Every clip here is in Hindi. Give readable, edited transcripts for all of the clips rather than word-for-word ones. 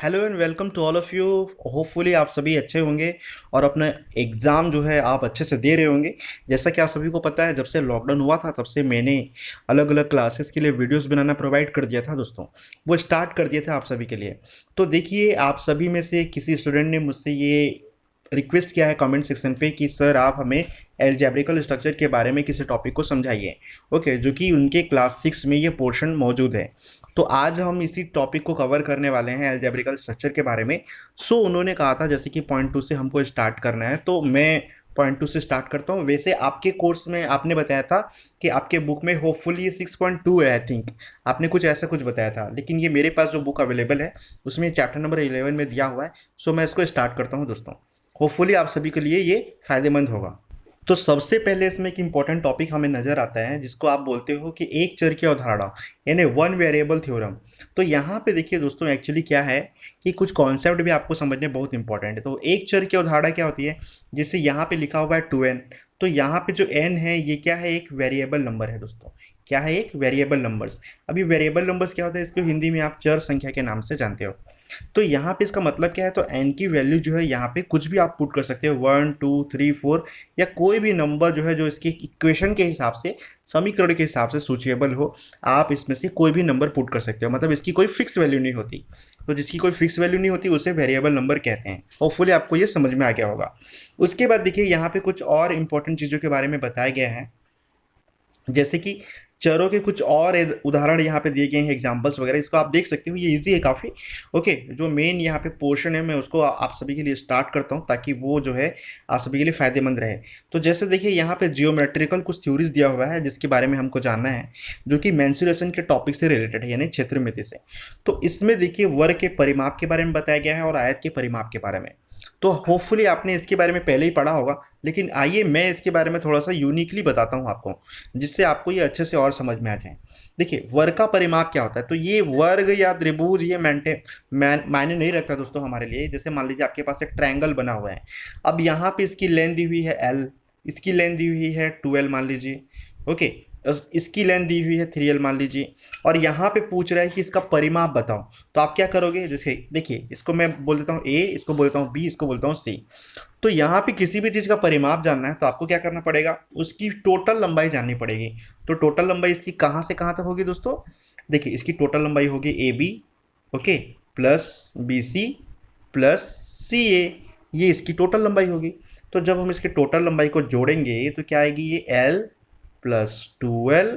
Hello and welcome to all of you. Hopefully आप सभी अच्छे होंगे और अपना एग्ज़ाम जो है आप अच्छे से दे रहे होंगे। जैसा कि आप सभी को पता है, जब से लॉकडाउन हुआ था तब से मैंने अलग अलग क्लासेस के लिए वीडियोस बनाना प्रोवाइड कर दिया था दोस्तों। वो स्टार्ट कर दिए थे आप सभी के लिए। तो देखिए, आप सभी में से किसी स्टूडेंट ने मुझसे ये रिक्वेस्ट किया है कमेंट सेक्शन पे कि सर आप हमें एल्जेब्रिकल स्ट्रक्चर के बारे में किसी टॉपिक को समझाइए। ओके, जो कि उनके क्लास 6 में ये पोर्शन मौजूद है। तो आज हम इसी टॉपिक को कवर करने वाले हैं, एल्जेब्रिकल स्ट्रक्चर के बारे में। सो उन्होंने कहा था जैसे कि पॉइंट 2 से हमको स्टार्ट करना है, तो मैं पॉइंट 2 से स्टार्ट करता हूँ। वैसे आपके कोर्स में आपने बताया था कि आपके बुक में होपफुली ये 6.2 है, आई थिंक आपने कुछ ऐसा कुछ बताया था, लेकिन ये मेरे पास जो बुक अवेलेबल है उसमें चैप्टर नंबर 11 में दिया हुआ है। सो मैं इसको स्टार्ट करता हूँ दोस्तों। होपफुली आप सभी के लिए ये फ़ायदेमंद होगा। तो सबसे पहले इसमें एक इम्पॉर्टेंट टॉपिक हमें नज़र आता है जिसको आप बोलते हो कि एक चर की अवधारणा, यानी वन वेरिएबल थ्योरम। तो यहाँ पे देखिए दोस्तों, एक्चुअली क्या है कि कुछ कॉन्सेप्ट भी आपको समझने बहुत इंपॉर्टेंट है। तो एक चर की अवधारणा क्या होती है, जैसे यहाँ पे लिखा हुआ है 2n। तो यहाँ पे जो n है ये क्या है, एक वेरिएबल नंबर है दोस्तों। क्या है, एक वेरिएबल नंबर्स। अभी वेरिएबल नंबर्स क्या होता है, इसको हिंदी में आप चर संख्या के नाम से जानते हो। तो यहाँ पे इसका मतलब क्या है, तो एन की वैल्यू जो है यहाँ पे कुछ भी आप पुट कर सकते हो, 1 2 3 4, या कोई भी नंबर जो है जो इसके इक्वेशन के हिसाब से, समीकरण के हिसाब से सूचेबल हो, आप इसमें से कोई भी नंबर पुट कर सकते हो। मतलब इसकी कोई फिक्स वैल्यू नहीं होती। तो जिसकी कोई फिक्स वैल्यू नहीं होती उसे वेरिएबल नंबर कहते हैं। होपफुली आपको ये समझ में आ गया होगा। उसके बाद देखिए, यहाँ पे कुछ और इंपॉर्टेंट चीज़ों के बारे में बताया गया है, जैसे कि चरों के कुछ और उदाहरण यहाँ पे दिए गए हैं, एग्जांपल्स वगैरह। इसको आप देख सकते हो, ये इजी है काफ़ी। ओके, जो मेन यहाँ पे पोर्शन है मैं उसको आप सभी के लिए स्टार्ट करता हूँ ताकि वो जो है आप सभी के लिए फ़ायदेमंद रहे। तो जैसे देखिए, यहाँ पे जियोमेट्रिकल कुछ थ्योरीज दिया हुआ है जिसके बारे में हमको जानना है, जो कि मेंसुरेशन के टॉपिक से रिलेटेड है, यानी क्षेत्रमिति से। तो इसमें देखिए, वर्ग के परिमाप के बारे में बताया गया है और आयत के परिमाप के बारे में। तो होपफुली आपने इसके बारे में पहले ही पढ़ा होगा, लेकिन आइए मैं इसके बारे में थोड़ा सा यूनिकली बताता हूँ आपको, जिससे आपको ये अच्छे से और समझ में आ जाए। देखिए, वर्ग का परिमाप क्या होता है, तो ये वर्ग या त्रिभुज ये मायने नहीं रखता दोस्तों हमारे लिए। जैसे मान लीजिए आपके पास एक ट्रायंगल बना हुआ है। अब यहाँ पे इसकी लेंथ दी हुई है एल, इसकी लेंथ दी हुई है 2l मान लीजिए। ओके, इसकी लेंथ दी हुई है 3l मान लीजिए, और यहाँ पे पूछ रहा है कि इसका परिमाप बताओ। तो आप क्या करोगे, जैसे देखिए, इसको मैं बोल देता हूँ ए, इसको बोल देता हूँ बी, इसको बोलता हूँ सी। तो यहाँ पे किसी भी चीज़ का परिमाप जानना है तो आपको क्या करना पड़ेगा, उसकी टोटल लंबाई जाननी पड़ेगी। तो टोटल लंबाई इसकी कहाँ से कहाँ तक होगी दोस्तों, देखिए इसकी टोटल लंबाई होगी A B, okay, plus B C plus C A. ये इसकी टोटल लंबाई होगी। तो जब हम इसके टोटल लंबाई को जोड़ेंगे तो क्या आएगी, ये L plus 2l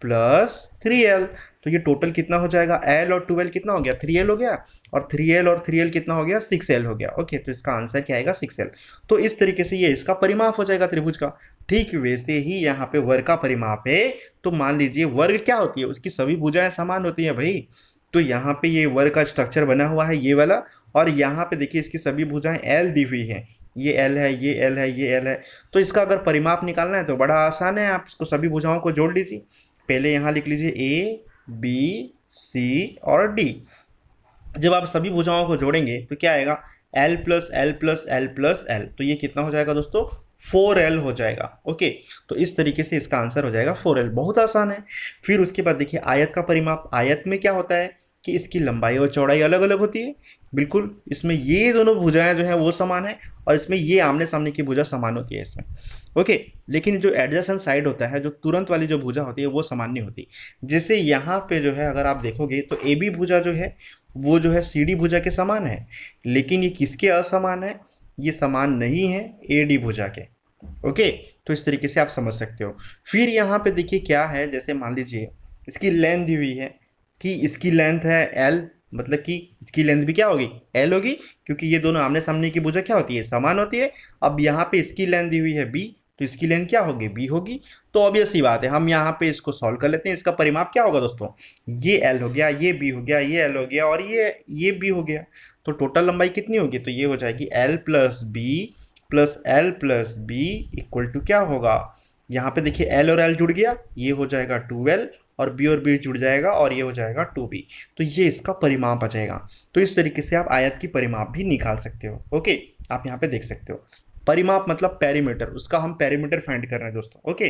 plus 3l। तो ये टोटल कितना हो जाएगा, l और 2l कितना हो गया, 3l हो गया, और 3l और 3l कितना हो गया, 6l हो गया। ओके, तो इसका आंसर क्या आएगा, 6l। तो इस तरीके से ये इसका परिमाप हो जाएगा त्रिभुज का। ठीक वैसे ही यहाँ पे वर्ग का परिमाप है। तो मान लीजिए वर्ग क्या होती है, उसकी सभी भुजाएं समान होती हैं भाई। तो यहाँ पे ये वर्ग का स्ट्रक्चर बना हुआ है ये वाला, और यहाँ पे देखिए इसकी सभी भुजाएं एल दी हुई है। ये एल है, ये एल है, ये एल है। तो इसका अगर परिमाप निकालना है तो बड़ा आसान है, आप इसको सभी भुजाओं को जोड़ लीजिए। पहले यहाँ लिख लीजिए ए बी सी और डी। जब आप सभी भुजाओं को जोड़ेंगे तो क्या आएगा, L plus L plus L plus L. तो ये कितना हो जाएगा दोस्तों, 4l हो जाएगा। ओके, तो इस तरीके से इसका आंसर हो जाएगा 4l। बहुत आसान है। फिर उसके बाद देखिए, आयत का परिमाप। आयत में क्या होता है कि इसकी लंबाई और चौड़ाई अलग अलग होती है। बिल्कुल, इसमें ये दोनों भुजाएं जो है वो समान है, और इसमें ये आमने सामने की भुजा समान होती है इसमें। ओके, लेकिन जो एडजेसेंट साइड होता है, जो तुरंत वाली जो भुजा होती है वो समान नहीं होती। जैसे यहाँ पे जो है अगर आप देखोगे तो ए बी भुजा जो है वो जो है सी डी भुजा के समान है, लेकिन ये किसके असमान है, ये समान नहीं है ए डी भुजा के। ओके, तो इस तरीके से आप समझ सकते हो। फिर यहाँ पे देखिए क्या है, जैसे मान लीजिए इसकी लेंथ दी हुई है कि इसकी लेंथ है एल, मतलब कि इसकी लेंथ भी क्या होगी, एल होगी, क्योंकि ये दोनों आमने सामने की भुजा क्या होती है, समान होती है। अब यहाँ पे इसकी लेंथ दी हुई है बी, तो इसकी लेंथ क्या होगी, बी होगी। तो ऑब्वियस सी बात है, हम यहाँ पे इसको सॉल्व कर लेते हैं। इसका परिमाप क्या होगा दोस्तों, ये एल हो गया, ये बी हो गया, ये एल हो गया, और ये बी हो गया। तो टोटल लंबाई कितनी होगी, तो ये हो जाएगी L plus B plus L plus B equal to क्या होगा, यहाँ पे देखिए एल और एल जुड़ गया, ये हो जाएगा 2l, और बी और बी जुड़ जाएगा और ये हो जाएगा 2b। तो ये इसका परिमाप आ जाएगा। तो इस तरीके से आप आयत की परिमाप भी निकाल सकते हो। ओके, आप यहाँ पे देख सकते हो, परिमाप मतलब पेरीमीटर, उसका हम पेरीमीटर फाइंड कर रहे हैं दोस्तों। ओके,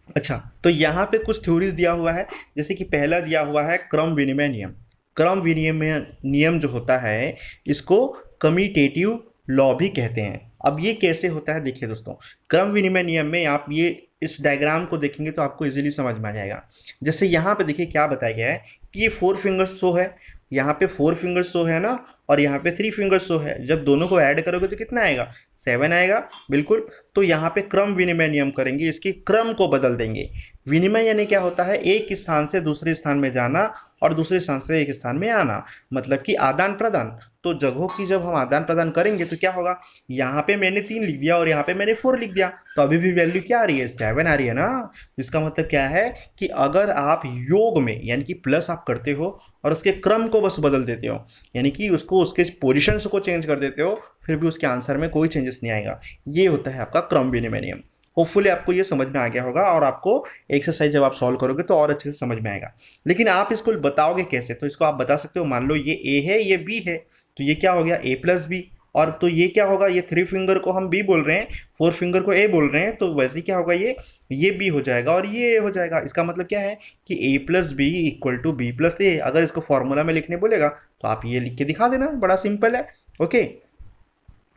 अच्छा, तो यहाँ पे कुछ थ्योरीज दिया हुआ है, जैसे कि पहला दिया हुआ है क्रम विनिमय नियम। क्रम विनिमय नियम जो होता है इसको कम्यूटेटिव लॉ भी कहते हैं। अब ये कैसे होता है देखिए दोस्तों, क्रम विनिमय नियम में आप ये इस डायग्राम को देखेंगे तो आपको इजीली समझ में आ जाएगा। जैसे यहाँ पे देखिए क्या बताया गया है कि ये 4 फिंगर्स शो है, यहाँ पे 4 फिंगर्स शो है ना, और यहाँ पे 3 फिंगर्स शो है। जब दोनों को ऐड करोगे तो कितना आएगा, 7 आएगा, बिल्कुल। तो यहाँ पे क्रम विनिमय नियम करेंगे, इसकी क्रम को बदल देंगे। विनिमय यानी क्या होता है, एक स्थान से दूसरे स्थान में जाना और दूसरे स्थान से एक स्थान में आना, मतलब कि आदान प्रदान। तो जगहों की जब हम आदान प्रदान करेंगे तो क्या होगा, यहाँ पे मैंने 3 लिख दिया और यहाँ पे मैंने 4 लिख दिया, तो अभी भी वैल्यू क्या आ रही है, 7 आ रही है ना। इसका मतलब क्या है कि अगर आप योग में यानी कि प्लस आप करते हो और उसके क्रम को बस बदल देते हो, यानी कि उसको उसके पोजिशन को चेंज कर देते हो, फिर भी उसके आंसर में कोई चेंजेस नहीं आएगा। ये होता है आपका क्रम विनिमय नियम। होपफुली आपको ये समझ में आ गया होगा और आपको एक्सरसाइज जब आप सॉल्व करोगे तो और अच्छे से समझ में आएगा। लेकिन आप इसको बताओगे कैसे, तो इसको आप बता सकते हो, मान लो ये ए है ये बी है, तो ये क्या हो गया ए प्लस बी। और तो ये क्या होगा, ये 3 फिंगर को हम बी बोल रहे हैं, 4 फिंगर को ए बोल रहे हैं, तो वैसे ही क्या होगा, ये बी हो जाएगा और ये ए हो जाएगा। इसका मतलब क्या है कि A plus B equal to B plus A. अगर इसको फॉर्मूला में लिखने बोलेगा तो आप ये लिख के दिखा देना, बड़ा सिंपल है। ओके,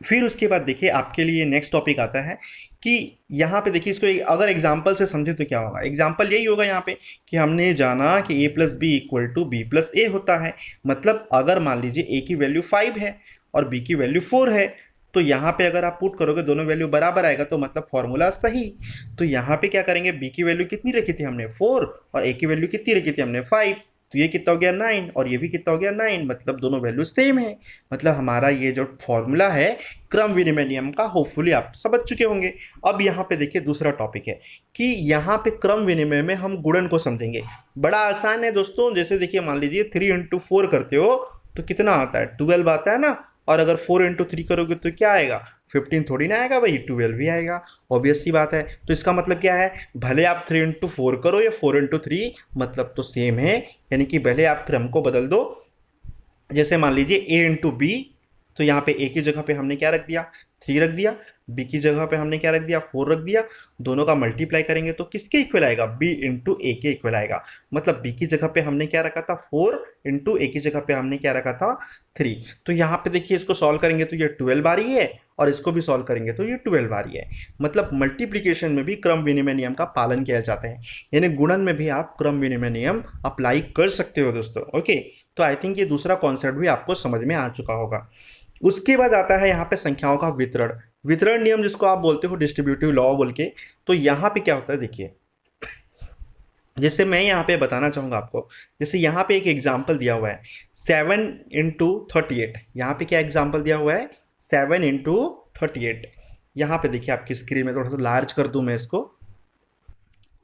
फिर उसके बाद देखिए आपके लिए नेक्स्ट टॉपिक आता है कि यहाँ पे देखिए इसको अगर एग्जाम्पल से समझे तो क्या होगा। एग्जाम्पल यही होगा यहाँ पे कि हमने जाना कि A plus B equal to B plus A होता है। मतलब अगर मान लीजिए ए की वैल्यू 5 है और बी की वैल्यू 4 है, तो यहाँ पे अगर आप पुट करोगे दोनों वैल्यू बराबर आएगा, तो मतलब फॉर्मूला सही। तो यहाँ पे क्या करेंगे, बी की वैल्यू कितनी रखी थी हमने 4 और ए की वैल्यू कितनी रखी थी हमने 5, तो ये कितना हो गया 9 और ये भी कितना हो गया 9, मतलब दोनों वैल्यू सेम है। मतलब हमारा ये जो फॉर्मूला है क्रम विनिमय नियम का, होपफुली आप समझ चुके होंगे। अब यहाँ पे देखिए दूसरा टॉपिक है कि यहाँ पे क्रम विनिमय में हम गुणन को समझेंगे। बड़ा आसान है दोस्तों। जैसे देखिए मान लीजिए 3 इंटू 4 करते हो तो कितना आता है, 12 आता है ना। और अगर 4 इंटू 3 करोगे तो क्या आएगा, 15 थोड़ी ना आएगा भाई, 12 ही आएगा। ऑब्वियस सी बात है। तो इसका मतलब क्या है, भले आप 3 इंटू 4 करो या 4 इंटू 3, मतलब तो सेम है। यानी कि भले आप क्रम को बदल दो। जैसे मान लीजिए ए इंटू बी, तो यहाँ पे ए की जगह पे हमने क्या रख दिया, 3 रख दिया। बी की जगह पे हमने क्या रख दिया, 4 रख दिया। दोनों का मल्टीप्लाई करेंगे तो किसके इक्वल आएगा, बी इंटू ए के इक्वल आएगा। मतलब बी की जगह पे हमने क्या रखा था 4 इंटू ए की जगह पे हमने क्या रखा था 3। तो यहाँ पे देखिए इसको सॉल्व करेंगे तो ये 12 आ रही है और इसको भी सॉल्व करेंगे तो ये 12 आ रही है। मतलब मल्टीप्लीकेशन में भी क्रम विनिमय नियम का पालन किया जाता है, यानी गुणन में भी आप क्रम विनिमय नियम अप्लाई कर सकते हो दोस्तों। ओके, तो आई थिंक ये दूसरा कॉन्सेप्ट भी आपको समझ में आ चुका होगा। उसके बाद आता है यहाँ पे संख्याओं का वितरण। वितरण नियम जिसको आप बोलते हो डिस्ट्रीब्यूटिव लॉ बोल के। तो यहाँ पे क्या होता है देखिए, जैसे मैं यहाँ पे बताना चाहूँगा आपको, जैसे यहाँ पे एक एग्जाम्पल दिया हुआ है 7 इंटू 38। यहाँ पे क्या एग्जाम्पल दिया हुआ है, 7 इंटू 38। यहाँ पे देखिए आपकी स्क्रीन में थोड़ा सा लार्ज कर दूँ मैं इसको।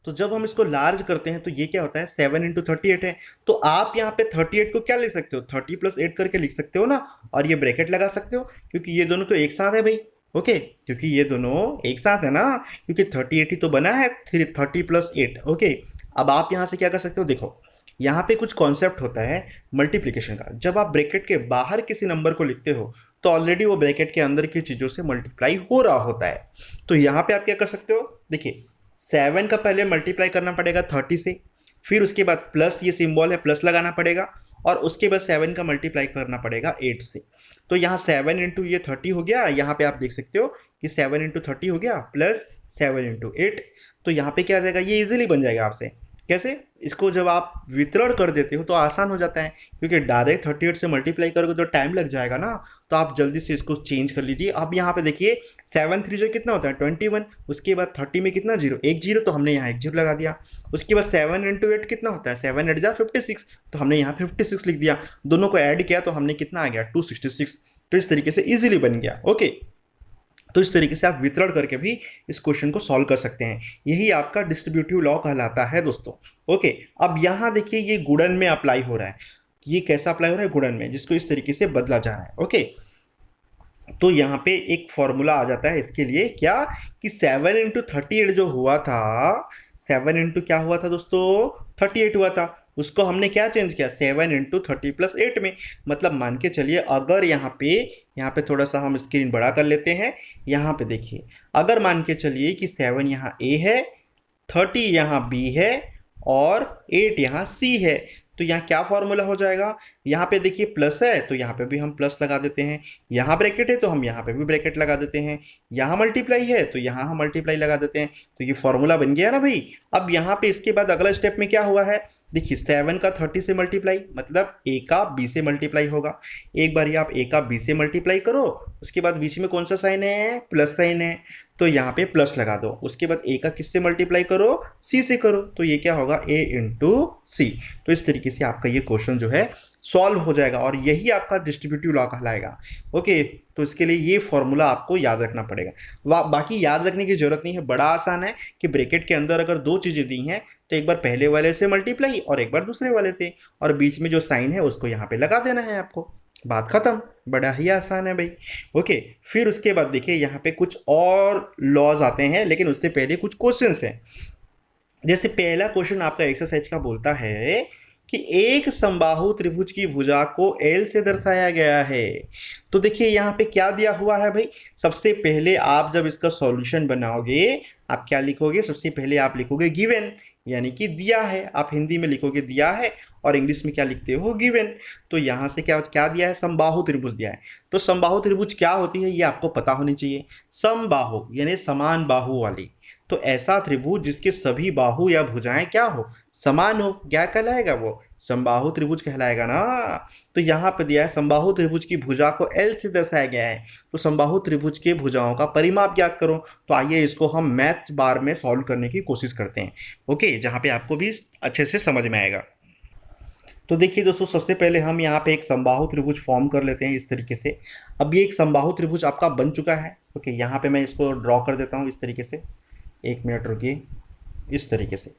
तो जब हम इसको लार्ज करते हैं तो ये क्या होता है, 7 इंटू 38 है। तो आप यहाँ पे 38 को क्या लिख सकते हो, 30 प्लस 8 करके लिख सकते हो ना, और ये ब्रैकेट लगा सकते हो क्योंकि ये दोनों तो एक साथ है भाई। ओके, क्योंकि ये दोनों एक साथ है ना, क्योंकि 38 ही तो बना है 30 प्लस 8। ओके, अब आप यहाँ से क्या कर सकते हो, देखो यहाँ पे कुछ कॉन्सेप्ट होता है मल्टीप्लिकेशन का। जब आप ब्रैकेट के बाहर किसी नंबर को लिखते हो तो ऑलरेडी वो ब्रैकेट के अंदर की चीज़ों से मल्टीप्लाई हो रहा होता है। तो यहाँ पे आप क्या कर सकते हो, देखिए 7 का पहले मल्टीप्लाई करना पड़ेगा 30 से, फिर उसके बाद प्लस, ये सिंबल है प्लस लगाना पड़ेगा, और उसके बाद 7 का मल्टीप्लाई करना पड़ेगा 8 से। तो यहाँ 7 इंटू ये 30 हो गया। यहाँ पे आप देख सकते हो कि 7 इंटू 30 हो गया प्लस 7 इंटू 8। तो यहाँ पे क्या आ जाएगा, ये इजीली बन जाएगा आपसे। कैसे, इसको जब आप वितरण कर देते हो तो आसान हो जाता है, क्योंकि डायरेक्ट 38 से मल्टीप्लाई करोगे तो टाइम लग जाएगा ना। तो आप जल्दी से इसको चेंज कर लीजिए। अब यहाँ पे देखिए 7 3 जो कितना होता है 21, उसके बाद 30 में कितना जीरो, एक जीरो, तो हमने यहाँ एक जीरो लगा दिया। उसके बाद 7 इंटू 8 कितना होता है, 7 8 जा 56, तो हमने यहाँ 56 लिख दिया। दोनों को ऐड किया तो हमने कितना आ गया 266। तो इस तरीके से ईजिली बन गया। ओके, तो इस तरीके से आप वितरण करके भी इस क्वेश्चन को सॉल्व कर सकते हैं। यही आपका डिस्ट्रीब्यूटिव लॉ कहलाता है दोस्तों। ओके, अब यहाँ देखिए ये गुणन में अप्लाई हो रहा है। ये कैसा अप्लाई हो रहा है, गुणन में, जिसको इस तरीके से बदला जा रहा है। ओके, तो यहाँ पे एक फॉर्मूला आ जाता है इसके लिए, क्या कि 7 इंटू 38 जो हुआ था, 7 इंटू क्या हुआ था दोस्तों, 38 हुआ था। उसको हमने क्या चेंज किया, 7 इंटू 30 प्लस 8 में। मतलब मान के चलिए अगर यहाँ पे थोड़ा सा हम स्क्रीन बड़ा कर लेते हैं। यहाँ पे देखिए, अगर मान के चलिए कि 7 यहाँ ए है, 30 यहाँ बी है और 8 यहाँ सी है। तो यहाँ क्या फॉर्मूला हो जाएगा, यहाँ पे देखिए प्लस है तो यहाँ पे भी हम प्लस लगा देते हैं, यहाँ ब्रैकेट है तो हम यहाँ पे भी ब्रैकेट लगा देते हैं, यहाँ मल्टीप्लाई है तो यहाँ हम मल्टीप्लाई लगा देते हैं। तो ये फॉर्मूला बन गया ना भाई। अब यहाँ पे इसके बाद अगला स्टेप में क्या हुआ है, देखिए 7 का 30 से मल्टीप्लाई, मतलब a का b से मल्टीप्लाई होगा। एक बार ये आप a का b से मल्टीप्लाई करो, उसके बाद बीच में कौन सा साइन है, प्लस साइन है, तो यहाँ पे प्लस लगा दो। उसके बाद a का किससे मल्टीप्लाई करो, c से करो, तो ये क्या होगा, a इंटू सी। तो इस तरीके से आपका ये क्वेश्चन जो है सॉल्व हो जाएगा और यही आपका डिस्ट्रीब्यूटिव लॉ कहलाएगा। ओके, तो इसके लिए ये फॉर्मूला आपको याद रखना पड़ेगा। बाकी याद रखने की जरूरत नहीं है, बड़ा आसान है कि ब्रैकेट के अंदर अगर दो चीजें दी हैं तो एक बार पहले वाले से मल्टीप्लाई और एक बार दूसरे वाले से, और बीच में जो साइन है उसको यहाँ पे लगा देना है आपको, बात खत्म। बड़ा ही आसान है भाई। ओके, फिर उसके बाद देखिए यहाँ पे कुछ और लॉज आते हैं, लेकिन उससे पहले कुछ क्वेश्चंस हैं। जैसे पहला क्वेश्चन आपका एक्सरसाइज का बोलता है कि एक समबाहु त्रिभुज की भुजा को L से दर्शाया गया है। तो देखिए यहाँ पे क्या दिया हुआ है भाई, सबसे पहले आप जब इसका सॉल्यूशन बनाओगे आप क्या लिखोगे, सबसे पहले आप लिखोगे गिवन, यानी कि दिया है। आप हिंदी में लिखोगे दिया है और इंग्लिश में क्या लिखते हो, गिवन। तो यहाँ से क्या क्या दिया है, समबाहु त्रिभुज दिया है। तो समबाहु त्रिभुज क्या होती है ये आपको पता होनी चाहिए। समबाहु यानी समान बाहु वाली, तो ऐसा त्रिभुज जिसके सभी बाहु या भुजाएं क्या हो, समान हो, क्या कहलाएगा वो, समबाहु त्रिभुज कहलाएगा ना। तो यहाँ पे दिया है समबाहु त्रिभुज की भुजा को L से दर्शाया गया है, तो समबाहु त्रिभुज के भुजाओं का परिमाप ज्ञात करो। तो आइए इसको हम मैथ्स बार में सॉल्व करने की कोशिश करते हैं। ओके, जहाँ पे आपको भी अच्छे से समझ में आएगा। तो देखिए दोस्तों, सबसे पहले हम यहाँ पे एक समबाहु त्रिभुज फॉर्म कर लेते हैं इस तरीके से। अब ये एक समबाहु त्रिभुज आपका बन चुका है। ओके, यहाँ पे मैं इसको ड्रॉ कर देता हूँ इस तरीके से, एक मिनट रुकिए, इस तरीके से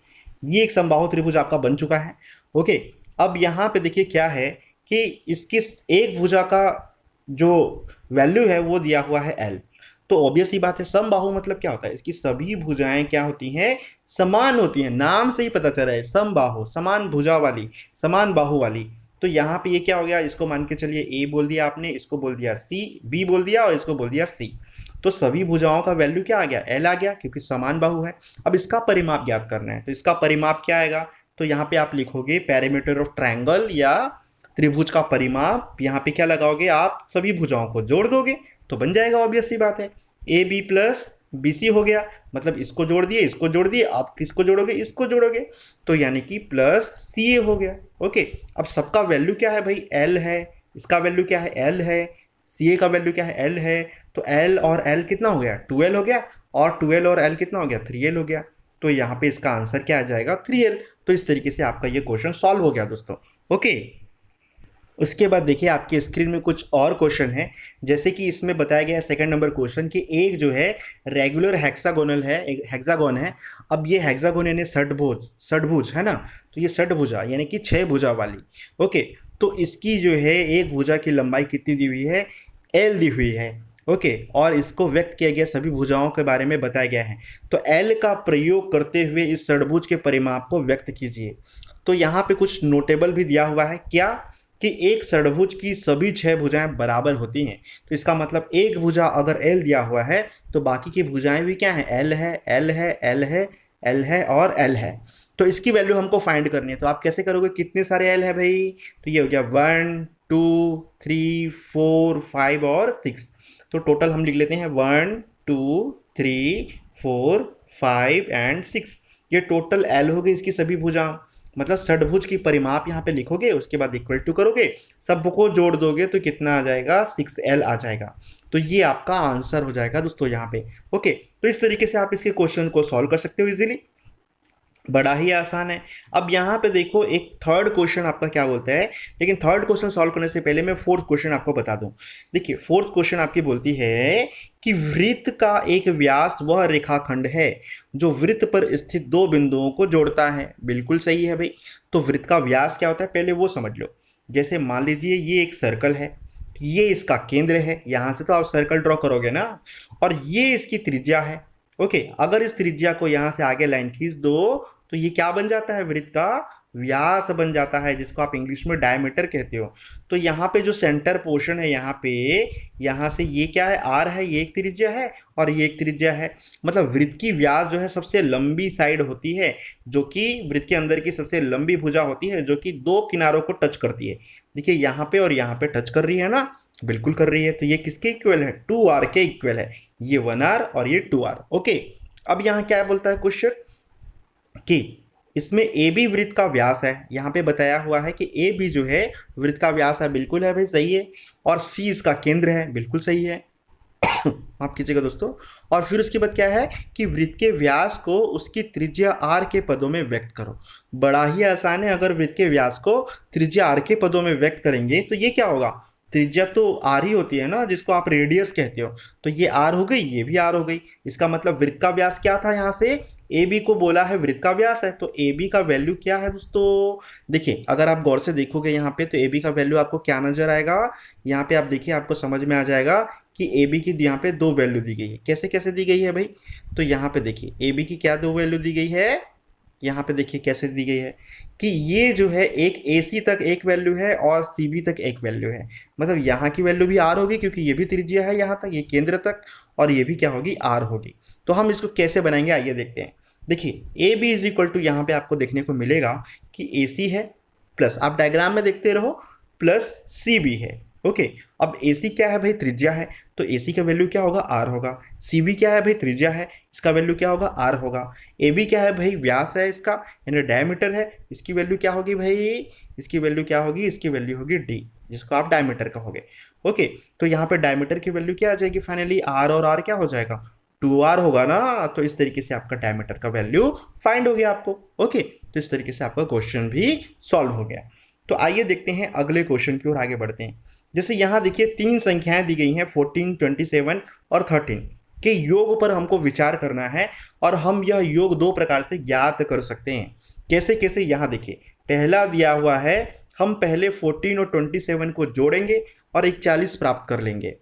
ये एक समबाहु त्रिभुज आपका बन चुका है। ओके, अब यहाँ पे देखिए क्या है कि इसकी एक भुजा का जो वैल्यू है वो दिया हुआ है L। तो ऑब्वियस ही बात है, समबाहु मतलब क्या होता है, इसकी सभी भुजाएं क्या होती हैं, समान होती हैं। नाम से ही पता चल रहा है, समबाहु, समान भुजा वाली, समान बाहु वाली। तो यहाँ पे ये क्या हो गया, इसको मान के चलिए A बोल दिया आपने, इसको बोल दिया C, B बोल दिया और इसको बोल दिया C। तो सभी भुजाओं का वैल्यू क्या आ गया, L आ गया, क्योंकि समान बाहु है। अब इसका परिमाप ज्ञात करना है, तो इसका परिमाप क्या आएगा, तो यहाँ पे आप लिखोगे पेरीमीटर ऑफ ट्रायंगल या त्रिभुज का परिमाप। यहाँ पे क्या लगाओगे, आप सभी भुजाओं को जोड़ दोगे तो बन जाएगा, ऑब्वियस सी बात है। A B plus B C हो गया, मतलब इसको जोड़ दिए, इसको जोड़ दिए, आप किसको जोड़ोगे, इसको जोड़ोगे, तो यानी कि प्लस सी ए हो गया। ओके, अब सबका वैल्यू क्या है भाई, एल है, इसका वैल्यू क्या है, एल है, सी ए का वैल्यू क्या है, एल है। तो एल और एल कितना हो गया, 2L हो गया, और 2L और एल कितना हो गया, 3L हो गया। तो यहाँ पे इसका आंसर क्या आ जाएगा, 3L। तो इस तरीके से आपका ये क्वेश्चन सॉल्व हो गया दोस्तों। ओके, उसके बाद देखिए आपके स्क्रीन में कुछ और क्वेश्चन है। जैसे कि इसमें बताया गया है सेकंड नंबर क्वेश्चन कि एक जो है रेगुलर हेक्सागोनल है, एक हेक्सागोन है। अब ये हेक्सागोन यानी षटभुज, षटभुज है ना, तो ये षटभुजा यानी कि 6 भुजा वाली। ओके, तो इसकी जो है एक भुजा की लंबाई कितनी दी हुई है, L दी हुई है। ओके, और इसको व्यक्त किया गया सभी भुजाओं के बारे में बताया गया है। तो L का प्रयोग करते हुए इस षटभुज के परिमाप को व्यक्त कीजिए। तो यहाँ पे कुछ नोटेबल भी दिया हुआ है, क्या कि एक षटभुज की सभी 6 भुजाएं बराबर होती हैं। तो इसका मतलब एक भुजा अगर L दिया हुआ है तो बाकी की भुजाएं भी क्या हैं, L है, L है, L है, L है और L है। तो इसकी वैल्यू हमको फाइंड करनी है। तो आप कैसे करोगे, कितने सारे L है भाई, तो ये हो गया 1 2 3 4 5 और 6। तो टोटल हम लिख लेते हैं 1 2 3 4 5 एंड 6। ये टोटल L हो गई इसकी सभी भुजा, मतलब षटभुज की परिमाप यहाँ पे लिखोगे, उसके बाद इक्वल टू करोगे, सबको जोड़ दोगे तो कितना आ जाएगा, 6L आ जाएगा। तो ये आपका आंसर हो जाएगा दोस्तों यहाँ पे। ओके, तो इस तरीके से आप इसके क्वेश्चन को सॉल्व कर सकते हो इजीली, बड़ा ही आसान है। अब यहाँ पे देखो एक थर्ड क्वेश्चन आपका क्या बोलता है, लेकिन थर्ड क्वेश्चन सॉल्व करने से पहले मैं फोर्थ क्वेश्चन आपको बता दूं। देखिए फोर्थ क्वेश्चन आपकी बोलती है कि वृत्त का एक व्यास वह रेखाखंड है जो वृत्त पर स्थित दो बिंदुओं को जोड़ता है। बिल्कुल सही है भाई। तो वृत्त का व्यास क्या होता है पहले वो समझ लो। जैसे मान लीजिए ये एक सर्कल है, ये इसका केंद्र है, यहां से तो आप सर्कल ड्रॉ करोगे ना, और ये इसकी त्रिज्या है। ओके, अगर इस त्रिज्या को यहां से आगे लाइन खींच दो तो ये क्या बन जाता है, वृत्त का व्यास बन जाता है, जिसको आप इंग्लिश में डायमीटर कहते हो। तो यहाँ पे जो सेंटर पोर्शन है, यहाँ पे, यहाँ से ये क्या है, आर है, ये एक त्रिज्या है और ये एक त्रिज्या है। मतलब वृत्त की व्यास जो है सबसे लंबी साइड होती है, जो कि वृत्त के अंदर की सबसे लंबी भुजा होती है, जो कि दो किनारों को टच करती है। देखिए यहाँ पे और यहाँ पे टच कर रही है ना, बिल्कुल कर रही है। तो ये किसके इक्वल है, 2r के इक्वल है। ये 1r और ये 2r। ओके, अब यहाँ क्या बोलता है क्वेश्चन कि इसमें ए बी वृत्त का व्यास है। यहाँ पे बताया हुआ है कि ए बी जो है वृत्त का व्यास है, बिल्कुल है भाई, सही है। और सी इसका केंद्र है, बिल्कुल सही है। माफ कीजिएगा दोस्तों। और फिर उसके बाद क्या है कि वृत्त के व्यास को उसकी त्रिज्या आर के पदों में व्यक्त करो। बड़ा ही आसान है, अगर वृत्त के व्यास को त्रिज्या आर के पदों में व्यक्त करेंगे तो ये क्या होगा, त्रिज्या तो आर ही होती है ना, जिसको आप रेडियस कहते हो। तो ये आर हो गई, ये भी आर हो गई। इसका मतलब वृत्त का व्यास क्या था, यहाँ से ए बी को बोला है वृत्त का व्यास है, तो ए बी का वैल्यू क्या है दोस्तों। देखिए अगर आप गौर से देखोगे यहाँ पे, तो ए बी का वैल्यू आपको क्या नजर आएगा, यहाँ पे आप देखिए, आपको समझ में आ जाएगा कि ए बी की यहाँ पे दो वैल्यू दी गई है। कैसे कैसे दी गई है भाई, तो यहाँ पे देखिए ए बी की क्या दो वैल्यू दी गई है, यहाँ पे देखिए कैसे दी गई है कि ये जो है एक ए सी तक एक वैल्यू है और सी बी तक एक वैल्यू है। मतलब यहाँ की वैल्यू भी आर होगी, क्योंकि ये भी त्रिज्या है यहाँ तक, ये केंद्र तक, और ये भी क्या होगी, आर होगी। तो हम इसको कैसे बनाएंगे, आइए देखते हैं। देखिए A B is equal to, यहाँ पे आपको देखने को मिलेगा कि ए सी है प्लस, आप डायग्राम में देखते रहो, प्लस सी बी है। ओके, अब ए सी क्या है भाई, त्रिज्या है, तो ए सी का वैल्यू क्या होगा, आर होगा। सी बी क्या है भाई, त्रिज्या है, इसका वैल्यू क्या होगा, आर होगा। ए बी क्या है भाई, व्यास है इसका, यानी डायमीटर है, इसकी वैल्यू क्या होगी भाई, इसकी वैल्यू क्या होगी, इसकी वैल्यू होगी डी, जिसको आप डायमीटर कहोगे। ओके, तो यहाँ पे डायमीटर की वैल्यू क्या आ जाएगी, फाइनली आर, और आर क्या हो जाएगा, 2r होगा ना। तो इस तरीके से आपका डायमीटर का वैल्यू फाइंड हो गया आपको। ओके, तो इस तरीके से आपका क्वेश्चन भी सॉल्व हो गया। तो आइए देखते हैं अगले क्वेश्चन की ओर आगे बढ़ते हैं। जैसे यहाँ देखिए तीन संख्याएं दी गई हैं, 14, 27 और 13 के योग पर हमको विचार करना है, और हम यह योग दो प्रकार से ज्ञात कर सकते हैं। कैसे कैसे, यहाँ देखिए पहला दिया हुआ है, हम पहले 14 और 27 को जोड़ेंगे और 41 प्राप्त कर लेंगे।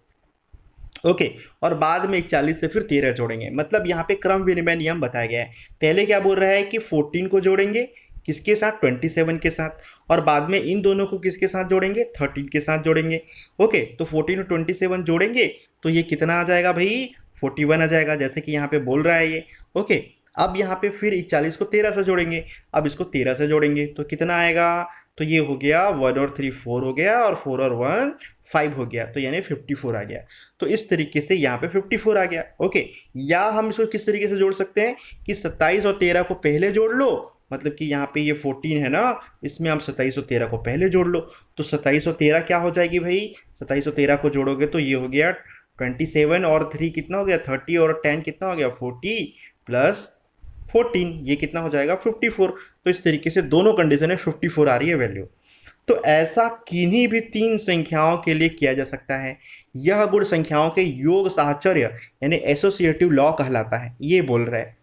ओके, और बाद में 41 से फिर 13 जोड़ेंगे। मतलब यहाँ पे क्रम विनिमय नियम बताया गया है। पहले क्या बोल रहा है कि 14 को जोड़ेंगे किसके साथ, 27 के साथ, और बाद में इन दोनों को किसके साथ जोड़ेंगे, 13 के साथ जोड़ेंगे। ओके, तो 14 और 27 जोड़ेंगे तो ये कितना आ जाएगा भाई, 41 आ जाएगा, जैसे कि यहाँ पे बोल रहा है ये। ओके, अब यहाँ पे फिर 41 को 13 से जोड़ेंगे, अब इसको 13 से जोड़ेंगे तो कितना आएगा, तो ये हो गया 1 और 3 4 हो गया, और 4 और 1 5 हो गया, तो यानी 54 आ गया। तो इस तरीके से यहाँ पे 54 आ गया। ओके, या हम इसको किस तरीके से जोड़ सकते हैं कि 27 और 13 को पहले जोड़ लो, मतलब कि यहाँ पे ये 14 है ना, इसमें हम 27 और 13 को पहले जोड़ लो, तो 27 और 13 क्या हो जाएगी भाई, 27 और 13 को जोड़ोगे तो ये हो गया 27 और 3 कितना हो गया, 30, और 10 कितना हो गया, 40 प्लस 14, ये कितना हो जाएगा, 54। तो इस तरीके से दोनों कंडीशन है, 54 आ रही है वैल्यू। तो ऐसा किन्हीं भी तीन संख्याओं के लिए किया जा सकता है। यह गुण संख्याओं के योग साहचर्य यानी एसोसिएटिव लॉ कहलाता है, ये बोल रहा है।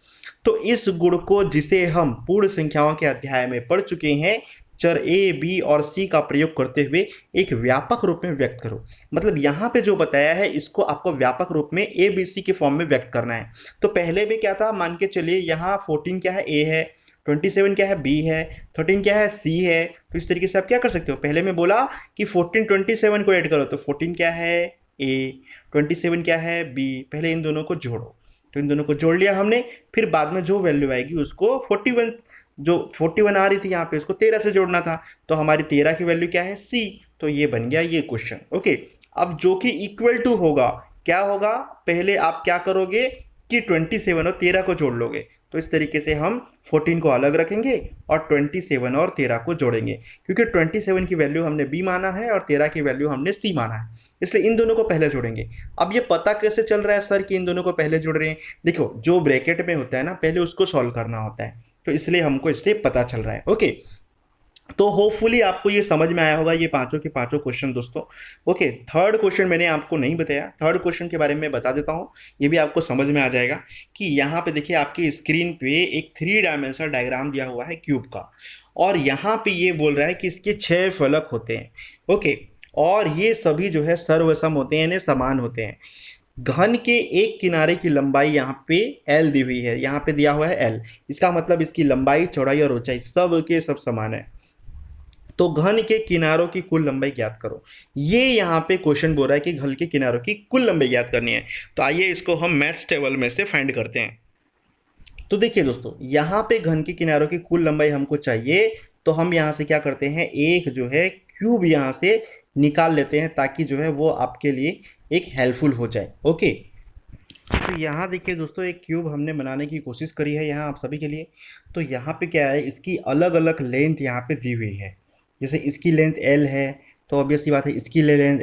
तो इस गुण को, जिसे हम पूर्ण संख्याओं के अध्याय में पढ़ चुके हैं, चर ए बी और सी का प्रयोग करते हुए एक व्यापक रूप में व्यक्त करो। मतलब यहाँ पे जो बताया है इसको आपको व्यापक रूप में ए बी सी के फॉर्म में व्यक्त करना है। तो पहले में क्या था, मान के चलिए यहाँ 14 क्या है, ए है, 27 क्या है, बी है, 13 क्या है, सी है। तो इस तरीके से आप क्या कर सकते हो, पहले में बोला कि 14 27 को ऐड करो, तो 14 क्या है, ए, 27 क्या है, बी, पहले इन दोनों को जोड़ो। तो इन दोनों को जोड़ लिया हमने, फिर बाद में जो वैल्यू आएगी उसको 41, जो 41 आ रही थी यहाँ पे, उसको 13 से जोड़ना था, तो हमारी 13 की वैल्यू क्या है, सी। तो ये बन गया ये क्वेश्चन। ओके, अब जो कि इक्वल टू होगा, क्या होगा, पहले आप क्या करोगे कि 27 और 13 को जोड़ लोगे। तो इस तरीके से हम 14 को अलग रखेंगे और 27 और 13 को जोड़ेंगे, क्योंकि 27 की वैल्यू हमने बी माना है और 13 की वैल्यू हमने सी माना है, इसलिए इन दोनों को पहले जोड़ेंगे। अब ये पता कैसे चल रहा है सर कि इन दोनों को पहले जोड़ रहे हैं, देखो जो ब्रैकेट में होता है ना, पहले उसको सॉल्व करना होता है, तो इसलिए हमको इससे पता चल रहा है। ओके, तो होपफुली आपको ये समझ में आया होगा, ये पांचों के पांचों क्वेश्चन दोस्तों। ओके, थर्ड क्वेश्चन मैंने आपको नहीं बताया, थर्ड क्वेश्चन के बारे में बता देता हूँ, ये भी आपको समझ में आ जाएगा। कि यहाँ पे देखिए आपकी स्क्रीन पे एक 3 डायमेंशनल डायग्राम दिया हुआ है क्यूब का, और यहाँ पे ये बोल रहा है कि इसके 6 फलक होते हैं। ओके, और ये सभी जो है सर्वसम होते हैं, यानी समान होते हैं। घन के एक किनारे की लंबाई यहाँ पे एल दी हुई है, यहाँ पे दिया हुआ है एल। इसका मतलब इसकी लंबाई, चौड़ाई और ऊंचाई सब के सब समान है। तो घन के किनारों की कुल लंबाई ज्ञात करो। ये यहाँ पे क्वेश्चन बोल रहा है कि घन के किनारों की कुल लंबाई ज्ञात करनी है। तो आइए इसको हम मैथ्स टेबल में से फाइंड करते हैं। तो देखिए दोस्तों, यहाँ पे घन के किनारों की कुल लंबाई हमको चाहिए, तो हम यहाँ से क्या करते हैं, एक जो है क्यूब यहाँ से निकाल लेते हैं, ताकि जो है वो आपके लिए एक हेल्पफुल हो जाए। ओके, तो यहाँ देखिए दोस्तों, एक क्यूब हमने बनाने की कोशिश करी है यहाँ आप सभी के लिए। तो यहाँ पे क्या है, इसकी अलग अलग लेंथ यहाँ पे दी हुई है। जैसे इसकी लेंथ एल है, तो ऑब्वियस सी बात है इसकी लेंथ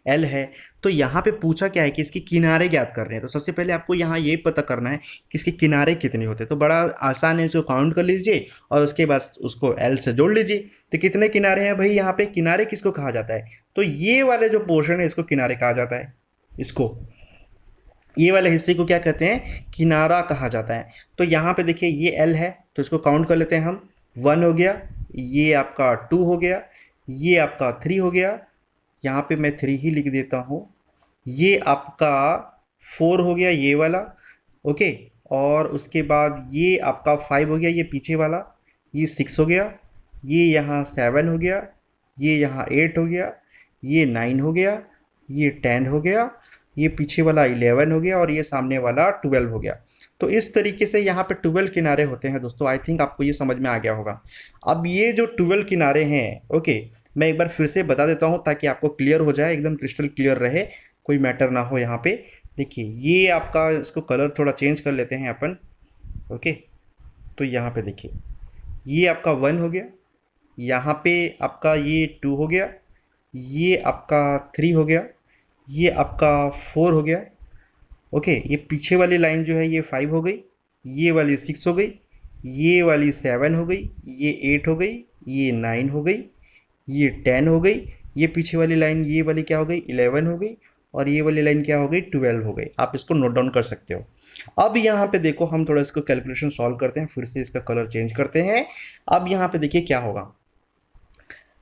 एल है। तो यहाँ पे पूछा क्या है कि इसके किनारे ज्ञात करने हैं। तो सबसे पहले आपको यहाँ ये पता करना है कि इसके किनारे कितने होते हैं। तो बड़ा आसान है, इसको काउंट कर लीजिए और उसके बाद उसको एल से जोड़ लीजिए। तो कितने किनारे हैं भाई यहाँ पे, किनारे किसको कहा जाता है, तो ये वाले जो पोर्शन है इसको किनारे कहा जाता है। इसको, ये वाले हिस्से को क्या कहते हैं, किनारा कहा जाता है। तो यहाँ पे देखिए ये एल है, तो इसको काउंट कर लेते हैं हम। वन हो गया, ये आपका टू हो गया, ये आपका थ्री हो गया, यहाँ पे मैं थ्री ही लिख देता हूँ। ये आपका फोर हो गया, ये वाला। ओके, और उसके बाद ये आपका फाइव हो गया, ये पीछे वाला। ये सिक्स हो गया, ये यहाँ सेवन हो गया, ये यहाँ एट हो गया, ये नाइन हो गया, ये टेन हो गया, ये पीछे वाला 11 हो गया और ये सामने वाला 12 हो गया। तो इस तरीके से यहाँ पे 12 किनारे होते हैं दोस्तों। आई थिंक आपको ये समझ में आ गया होगा। अब ये जो 12 किनारे हैं, ओके, मैं एक बार फिर से बता देता हूँ ताकि आपको क्लियर हो जाए, एकदम क्रिस्टल क्लियर रहे, कोई मैटर ना हो यहाँ पे। देखिए ये आपका, इसको कलर थोड़ा चेंज कर लेते हैं अपन। ओके, तो यहाँ पे देखिए ये आपका वन हो गया, यहाँ पे आपका ये टू हो गया, ये आपका थ्री हो गया, ये आपका फोर हो गया। ओके, ये पीछे वाली लाइन जो है ये फाइव हो गई, ये वाली सिक्स हो गई, ये वाली सेवन हो गई, ये एट हो गई, ये नाइन हो गई, ये टेन हो गई, ये पीछे वाली लाइन ये वाली क्या हो गई, 11 हो गई, और ये वाली लाइन क्या हो गई, 12 हो गई। आप इसको नोट डाउन कर सकते हो। अब यहाँ पे देखो, हम थोड़ा इसको कैलकुलेशन सॉल्व करते हैं, फिर से इसका कलर चेंज करते हैं। अब यहाँ पे देखिए क्या होगा,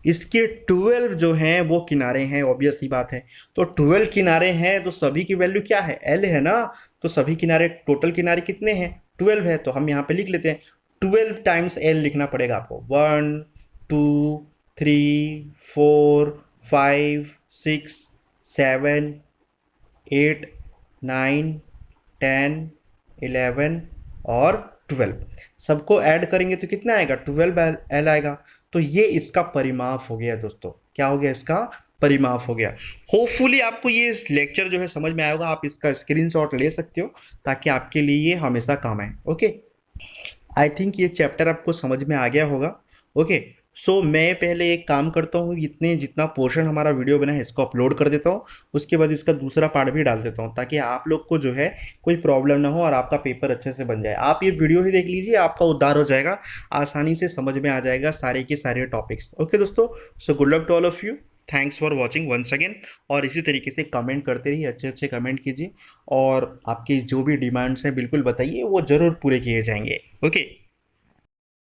इसके 12 जो हैं वो किनारे हैं, ऑब्वियस सी बात है। तो 12 किनारे हैं तो सभी की वैल्यू क्या है, एल है ना। तो सभी किनारे, टोटल किनारे कितने हैं, 12 है। तो हम यहाँ पे लिख लेते हैं, 12 टाइम्स एल लिखना पड़ेगा आपको। 1 2 3 4 5 6 7 8 9 10 11 और 12, सबको ऐड करेंगे तो कितना आएगा, 12 एल आएगा। तो ये इसका परिमाप हो गया दोस्तों। क्या हो गया, इसका परिमाप हो गया। होपफुली आपको ये लेक्चर जो है समझ में आएगा, आप इसका स्क्रीनशॉट ले सकते हो ताकि आपके लिए ये हमेशा काम आए। ओके, आई थिंक ये चैप्टर आपको समझ में आ गया होगा। ओके, सो मैं पहले एक काम करता हूँ, इतने जितना पोर्शन हमारा वीडियो बना है इसको अपलोड कर देता हूँ। उसके बाद इसका दूसरा पार्ट भी डाल देता हूँ, ताकि आप लोग को जो है कोई प्रॉब्लम ना हो और आपका पेपर अच्छे से बन जाए। आप ये वीडियो ही देख लीजिए, आपका उद्धार हो जाएगा, आसानी से समझ में आ जाएगा सारे के सारे टॉपिक्स। ओके दोस्तों, so good luck to all of you, thanks for watching once again. और इसी तरीके से कमेंट करते रहिए, अच्छे अच्छे कमेंट कीजिए, और आपकी जो भी डिमांड्स हैं बिल्कुल बताइए, वो ज़रूर पूरे किए जाएंगे। ओके।